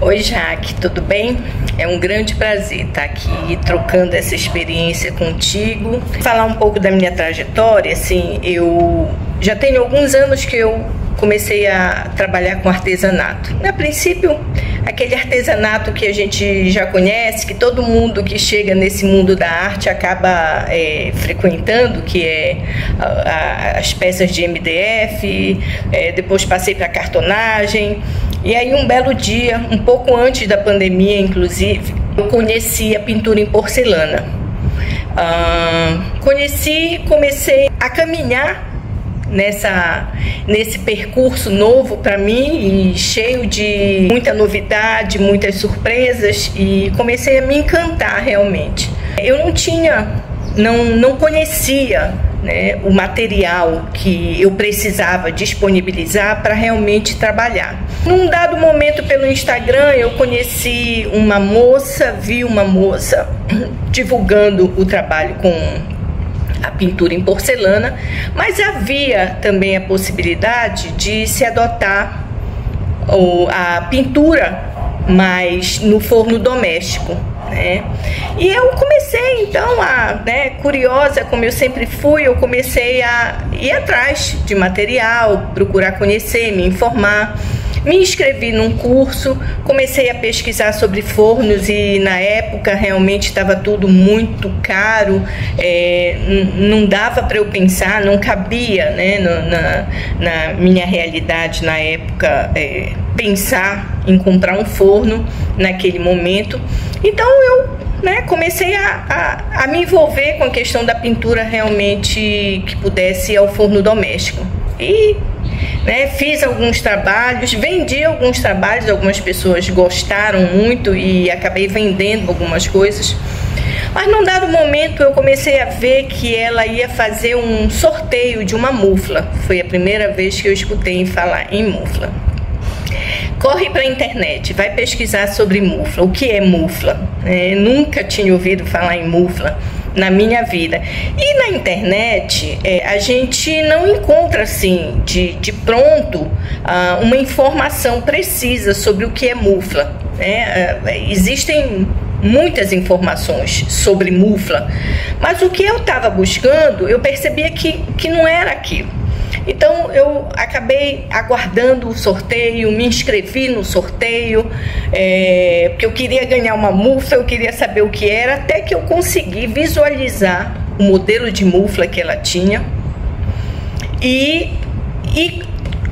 Oi, Jaque, tudo bem? É um grande prazer estar aqui trocando essa experiência contigo. Falar um pouco da minha trajetória, assim, eu já tenho alguns anos que eu comecei a trabalhar com artesanato. A princípio, aquele artesanato que a gente já conhece, que todo mundo que chega nesse mundo da arte acaba frequentando, que é as peças de MDF, depois passei para cartonagem. E aí um belo dia, um pouco antes da pandemia, inclusive, eu conheci a pintura em porcelana. Comecei a caminhar nesse percurso novo para mim e cheio de muita novidade, muitas surpresas, e comecei a me encantar realmente. Eu não conhecia, né, o material que eu precisava disponibilizar para realmente trabalhar. Num dado momento pelo Instagram eu conheci uma moça, vi uma moça divulgando o trabalho com a pintura em porcelana, mas havia também a possibilidade de se adotar a pintura mais no forno doméstico, né? E eu comecei então curiosa como eu sempre fui, eu comecei a ir atrás de material, procurar conhecer, me informar. Me inscrevi num curso, comecei a pesquisar sobre fornos e na época realmente estava tudo muito caro, não dava para eu pensar, não cabia, né, na minha realidade na época pensar em comprar um forno naquele momento. Então eu comecei a me envolver com a questão da pintura realmente que pudesse ir ao forno doméstico. E fiz alguns trabalhos, vendi alguns trabalhos, algumas pessoas gostaram muito e acabei vendendo algumas coisas. Mas num dado momento eu comecei a ver que ela ia fazer um sorteio de uma mufla. Foi a primeira vez que eu escutei falar em mufla. Corre para a internet, vai pesquisar sobre mufla. O que é mufla? Nunca tinha ouvido falar em mufla na minha vida. E na internet a gente não encontra assim de pronto uma informação precisa sobre o que é mufla. Existem muitas informações sobre mufla, mas o que eu estava buscando, eu percebia que não era aquilo. Então eu acabei aguardando o sorteio, me inscrevi no sorteio, porque eu queria ganhar uma mufla, eu queria saber o que era, até que eu consegui visualizar o modelo de mufla que ela tinha e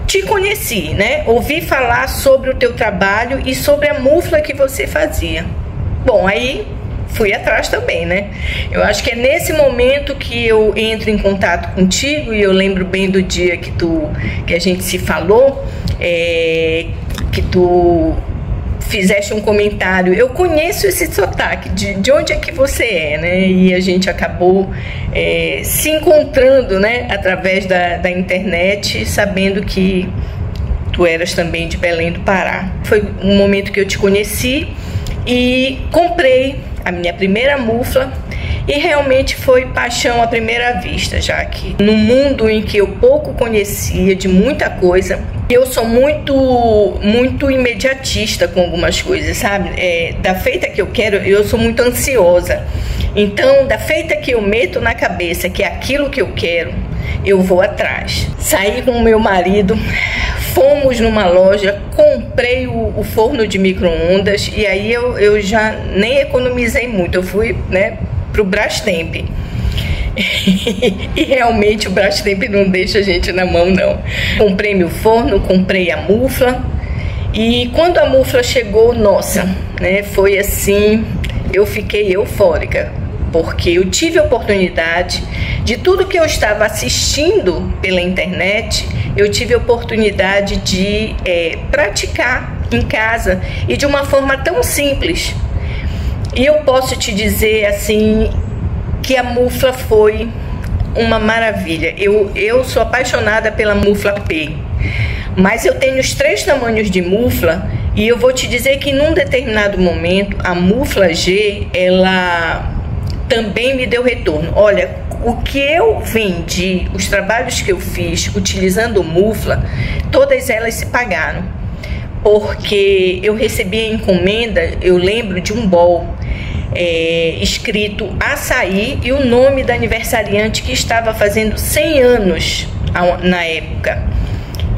te conheci, né? Ouvi falar sobre o teu trabalho e sobre a mufla que você fazia. Bom, aí fui atrás também, né? Eu acho que é nesse momento que eu entro em contato contigo, e eu lembro bem do dia que a gente se falou, que tu fizeste um comentário. Eu conheço esse sotaque, de onde é que você é, né? E a gente acabou se encontrando, né, através da internet, sabendo que tu eras também de Belém do Pará. Foi um momento que eu te conheci e comprei a minha primeira mufla, e realmente foi paixão à primeira vista, já que no mundo em que eu pouco conhecia de muita coisa, eu sou muito imediatista com algumas coisas, sabe? Da feita que eu quero, eu sou muito ansiosa. Então, da feita que eu meto na cabeça que é aquilo que eu quero, eu vou atrás. Saí com o meu marido, fomos numa loja, comprei o forno de micro-ondas, e aí eu já nem economizei muito, eu fui, né, pro Brastemp. E realmente o Brastemp não deixa a gente na mão, não. Comprei meu forno, comprei a mufla, e quando a mufla chegou, nossa, né, foi assim, eu fiquei eufórica, porque eu tive a oportunidade de tudo que eu estava assistindo pela internet, eu tive a oportunidade de praticar em casa, e de uma forma tão simples. E eu posso te dizer assim que a mufla foi uma maravilha. Eu sou apaixonada pela mufla P, mas eu tenho os 3 tamanhos de mufla, e eu vou te dizer que num determinado momento a mufla G, ela também me deu retorno. Olha, o que eu vendi, os trabalhos que eu fiz utilizando mufla, todas elas se pagaram. porque eu recebi a encomenda, eu lembro de um bol escrito açaí e o nome da aniversariante que estava fazendo 100 anos na época.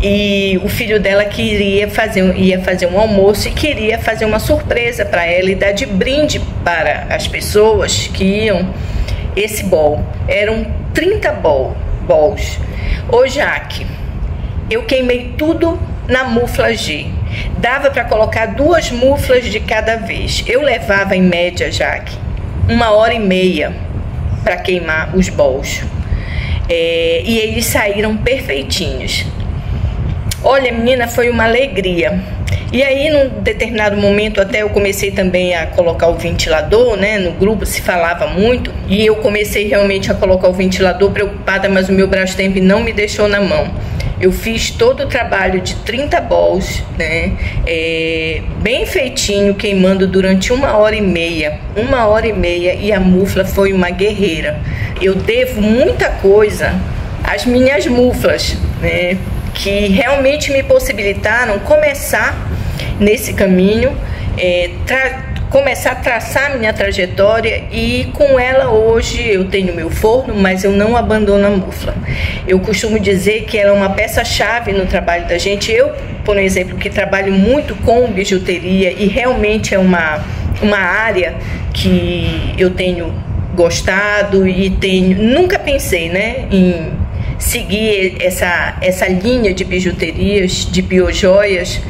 E o filho dela ia fazer um almoço e queria fazer uma surpresa para ela e dar de brinde para as pessoas que iam esse bol. Eram 30 bols. Ô Jaque, eu queimei tudo na mufla G. Dava para colocar 2 muflas de cada vez. Eu levava em média, Jaque, 1h30 para queimar os bols. E eles saíram perfeitinhos. Olha, menina, foi uma alegria. E aí, num determinado momento, até eu comecei também a colocar o ventilador, né? No grupo se falava muito. E eu comecei realmente a colocar o ventilador preocupada, mas o meu Brastemp não me deixou na mão. Eu fiz todo o trabalho de 30 bols, né? Bem feitinho, queimando durante 1h30. 1h30, e a mufla foi uma guerreira. Eu devo muita coisa às minhas muflas, né? Que realmente me possibilitaram começar nesse caminho, começar a traçar minha trajetória, e com ela hoje eu tenho meu forno, mas eu não abandono a mufla. Eu costumo dizer que ela é uma peça-chave no trabalho da gente. Eu, por exemplo, que trabalho muito com bijuteria e realmente é uma área que eu tenho gostado e nunca pensei, né, em seguir essa linha de bijuterias, de biojoias,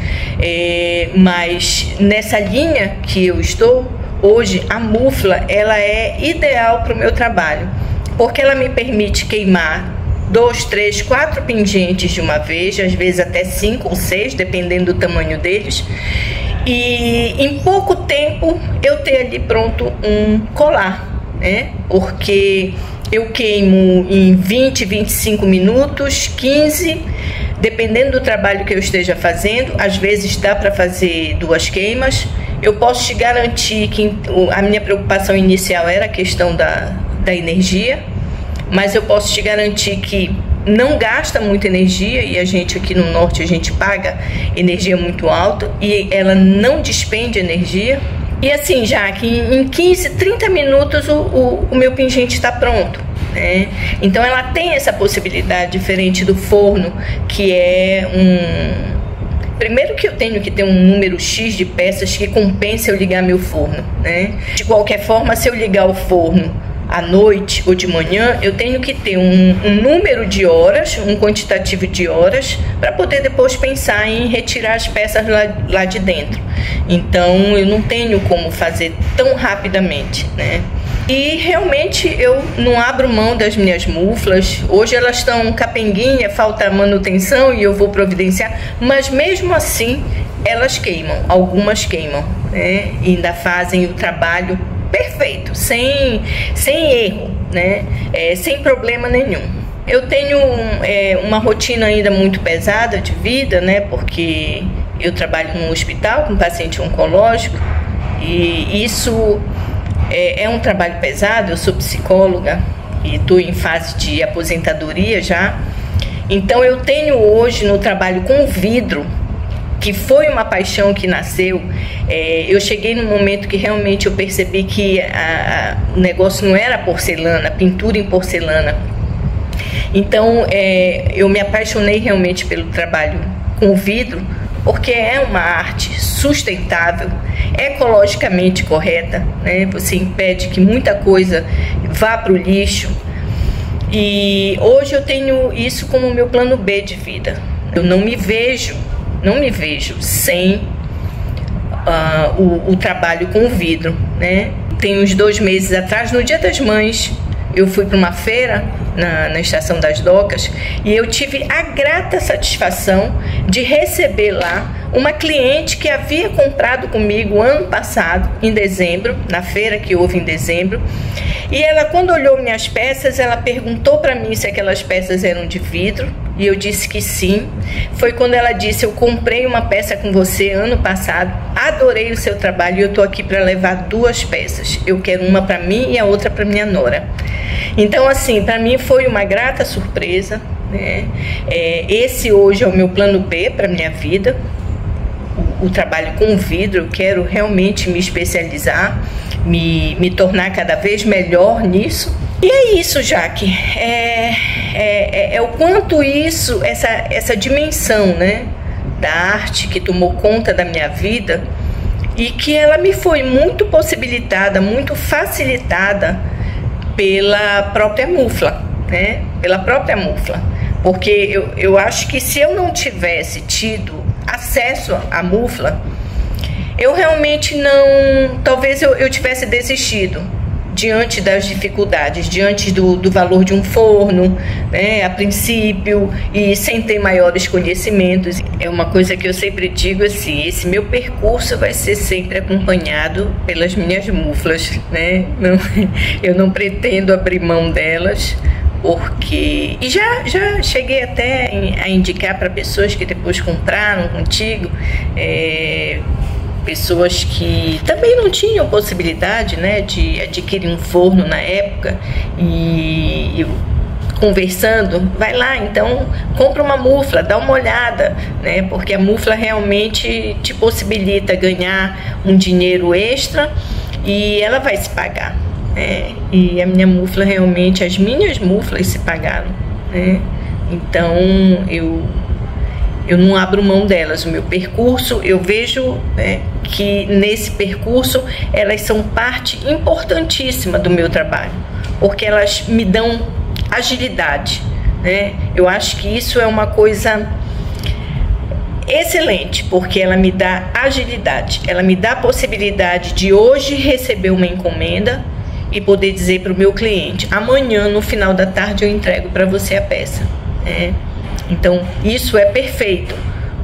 mas nessa linha que eu estou hoje, a mufla, ela é ideal para o meu trabalho, porque ela me permite queimar 2, 3, 4 pingentes de uma vez, às vezes até 5 ou 6, dependendo do tamanho deles, e em pouco tempo eu ter ali pronto um colar, né? Porque eu queimo em 20, 25 minutos, 15, dependendo do trabalho que eu esteja fazendo. Às vezes dá para fazer 2 queimas. Eu posso te garantir que a minha preocupação inicial era a questão da energia, mas eu posso te garantir que não gasta muita energia, e a gente aqui no norte a gente paga energia muito alta e ela não despende energia. E assim, já que em 15, 30 minutos o meu pingente está pronto, né? Então ela tem essa possibilidade diferente do forno, que é primeiro que eu tenho que ter um número X de peças que compense eu ligar meu forno, né? De qualquer forma, se eu ligar o forno à noite ou de manhã, eu tenho que ter um número de horas, um quantitativo de horas, para poder depois pensar em retirar as peças lá de dentro. Então eu não tenho como fazer tão rapidamente, né? E realmente eu não abro mão das minhas muflas. Hoje elas estão capenguinha, falta manutenção e eu vou providenciar, mas mesmo assim elas queimam, algumas queimam, né? E ainda fazem o trabalho perfeito, sem erro, né? Sem problema nenhum. Eu tenho uma rotina ainda muito pesada de vida, né? Porque eu trabalho num hospital com paciente oncológico, e isso é um trabalho pesado. Eu sou psicóloga e estou em fase de aposentadoria já. Então eu tenho hoje no trabalho com vidro, que foi uma paixão que nasceu. Eu cheguei num momento que realmente eu percebi que o negócio não era porcelana, pintura em porcelana. Então eu me apaixonei realmente pelo trabalho com vidro, porque é uma arte sustentável, ecologicamente correta, né? Você impede que muita coisa vá para o lixo. E hoje eu tenho isso como meu plano B de vida. Eu não me vejo sem o trabalho com o vidro, né? Tem uns 2 meses atrás, no Dia das Mães, eu fui para uma feira na Estação das Docas, e eu tive a grata satisfação de receber lá uma cliente que havia comprado comigo ano passado, em dezembro, na feira que houve em dezembro. E ela, quando olhou minhas peças, ela perguntou para mim se aquelas peças eram de vidro, e eu disse que sim. Foi quando ela disse: eu comprei uma peça com você ano passado, adorei o seu trabalho e eu estou aqui para levar 2 peças. Eu quero uma para mim e a outra para minha nora. Então, assim, para mim foi uma grata surpresa, né? Esse hoje é o meu plano B para minha vida, o trabalho com vidro, eu quero realmente me especializar, me tornar cada vez melhor nisso. E é isso, Jaque, é o quanto isso, essa dimensão, né, da arte que tomou conta da minha vida e que ela me foi muito possibilitada, muito facilitada pela própria Mufla, né, pela própria Mufla. Porque eu acho que se eu não tivesse tido acesso à Mufla, eu realmente não, talvez eu tivesse desistido diante das dificuldades, diante do valor de um forno, né, a princípio, e sem ter maiores conhecimentos. É uma coisa que eu sempre digo assim, esse meu percurso vai ser sempre acompanhado pelas minhas muflas, né? Eu não pretendo abrir mão delas, porque... E já cheguei até a indicar para pessoas que depois compraram contigo, pessoas que também não tinham possibilidade, né, de adquirir um forno na época, e eu, conversando, vai lá, então compra uma mufla, dá uma olhada, né, porque a mufla realmente te possibilita ganhar um dinheiro extra e ela vai se pagar, né? E a minha mufla realmente, as minhas muflas se pagaram, né? Então eu não abro mão delas. O meu percurso, eu vejo, né, que nesse percurso elas são parte importantíssima do meu trabalho, porque elas me dão agilidade, né? Eu acho que isso é uma coisa excelente, porque ela me dá agilidade, ela me dá a possibilidade de hoje receber uma encomenda e poder dizer para o meu cliente, amanhã no final da tarde eu entrego para você a peça, né? Então, isso é perfeito,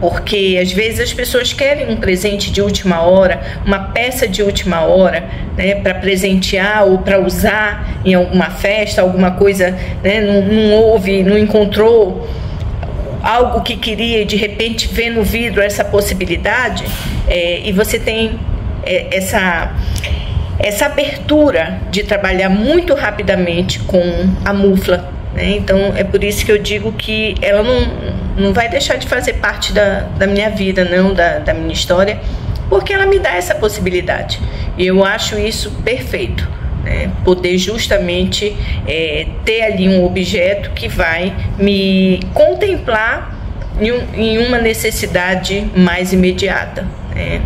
porque às vezes as pessoas querem um presente de última hora, uma peça de última hora, né, para presentear ou para usar em alguma festa, alguma coisa, né, não houve, não encontrou algo que queria e de repente vê no vidro essa possibilidade, e você tem essa abertura de trabalhar muito rapidamente com a mufla. Então é por isso que eu digo que ela não vai deixar de fazer parte da minha vida, não, da minha história, porque ela me dá essa possibilidade. E eu acho isso perfeito, né? Poder justamente ter ali um objeto que vai me contemplar em uma necessidade mais imediata, né?